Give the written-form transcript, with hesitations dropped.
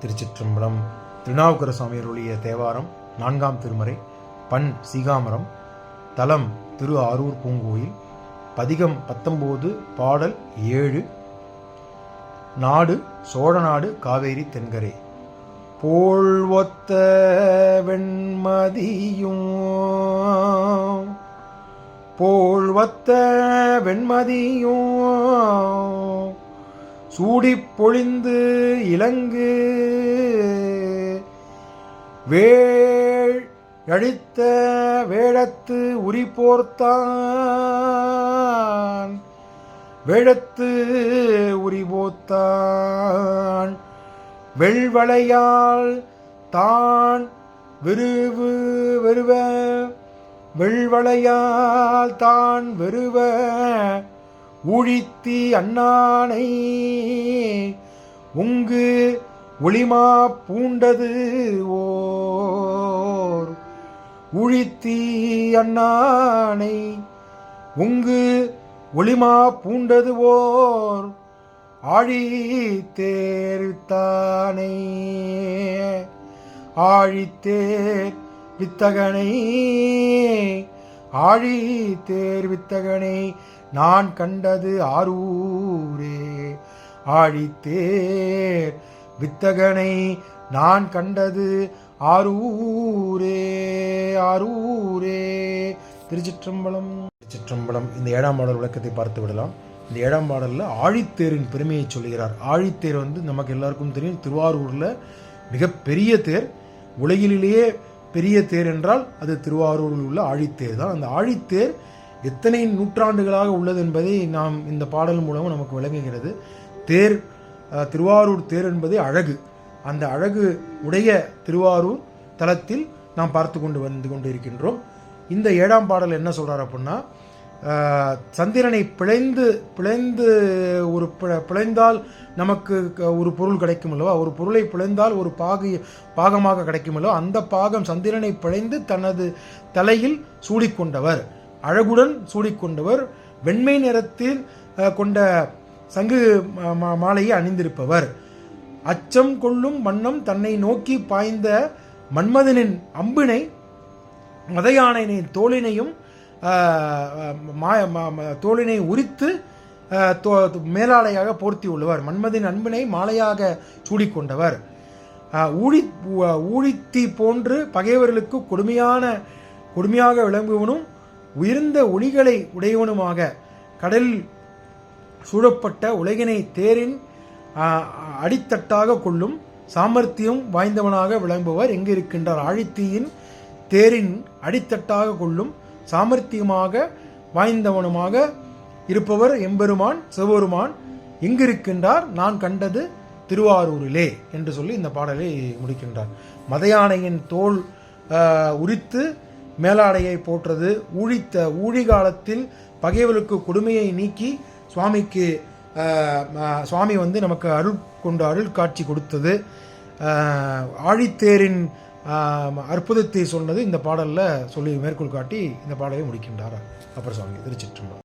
திருச்சிற்றம்பலம். திருநாவுக்கர சுவாமியருடைய தேவாரம் 4ஆம் திருமுறை, பண் சீகாமரம், தலம் திரு ஆரூர் பூங்கோயில், பதிகம் 19, பாடல் 7. நாடு சோழநாடு காவேரி தென்கரை. போழ்வொத்த வெண்மதியும் போழ்வத்த வெண்மதியும் சூடிப் பொழிந்து இலங்கு வேள் அழித்த வேழத்து உரிபோர்த்தான் வேழத்து உரிபோர்த்தான் வெள்வளையால் தான் வெறுவ வெள்வளையால் தான் வெறுவ ஊழித்தி அண்ணானை உங்கு ஒளிமா பூண்டது ஓர் ஊழித்தி அண்ணானை உங்கு ஒளிமா பூண்டது ஓர் ஆழி தேர்வித்தானே ஆழித்தேர் வித்தகனை ஆழி தேர்வித்தகனை நான் கண்டது ஆரூரே. ஆழித்தேர் வித்தகனை நான் கண்டது ஆரூரே ஆரூரே. திருச்சிற்றம்பலம். திருச்சிற்றம்பலம். இந்த 7ஆம் பாடல் விளக்கத்தை பார்த்து விடலாம். இந்த 7ஆம் பாடலில் ஆழித்தேரின் பெருமையை சொல்கிறார். ஆழித்தேர் நமக்கு எல்லாருக்கும் தெரியும், திருவாரூரில் மிகப்பெரிய தேர். உலகிலேயே பெரிய தேர் என்றால் அது திருவாரூரில் உள்ள ஆழித்தேர் தான். அந்த ஆழித்தேர் எத்தனை நூற்றாண்டுகளாக உள்ளது என்பதை நாம் இந்த பாடல் மூலம் நமக்கு விளங்குகிறது. தேர், திருவாரூர் தேர் என்பது அழகு. அந்த அழகு உடைய திருவாரூர் தலத்தில் நாம் பார்த்து கொண்டு இருக்கின்றோம். இந்த 7ஆம் பாடல் என்ன சொல்றார் அப்படின்னா, சந்திரனை பிழைந்து ஒரு பிழைந்தால் நமக்கு ஒரு பொருள் கிடைக்கும் அல்லவா, ஒரு பொருளை பிழைந்தால் ஒரு பாகமாக கிடைக்கும் அல்லவா, அந்த பாகம் சந்திரனை பிழைந்து தனது தலையில் சூடிக்கொண்டவர், அழகுடன் சூடிக்கொண்டவர், வெண்மை நிறத்தில் கொண்ட சங்கு மாலையை அணிந்திருப்பவர், அச்சம் கொள்ளும் வண்ணம் தன்னை நோக்கி பாய்ந்த மன்மதனின் அம்பினை மதயானையின் தோளினை உரித்து மேலாடையாக போர்த்தி உள்ளவர், மன்மதின் அன்பினை மாலையாக சூடிக்கொண்டவர், ஊழித்தி போன்று பகைவர்களுக்கு கொடுமையாக விளங்குவனும் உயர்ந்த ஒளிகளை உடையவனுமாக கடலில் சூழப்பட்ட உலகினை தேரின் அடித்தட்டாக கொள்ளும் சாமர்த்தியம் வாய்ந்தவனாக விளங்குபவர் எங்கு இருக்கின்றார். ஆழித்தீயின் தேரின் அடித்தட்டாக கொள்ளும் சாமர்த்தியமாக வாய்ந்தவனுமாக இருப்பவர் எம்பெருமான் சிவபெருமான் எங்கு இருக்கின்றார், நான் கண்டது திருவாரூரிலே என்று சொல்லி இந்த பாடலை முடிக்கின்றார். மதயானையின் தோல் உரித்து மேலாடையை போற்றது, ஊழிகாலத்தில் பகைவர்களுக்கு கொடுமையை நீக்கி சுவாமி நமக்கு அருள் காட்சி கொடுத்தது, ஆழித்தேரின் அற்புதத்தை சொன்னது இந்த பாடலில் சொல்லி மேற்கோள் காட்டி இந்த பாடலை முடிக்கின்றார் அப்பர் சுவாமி. திருச்சிற்றம்பலம்.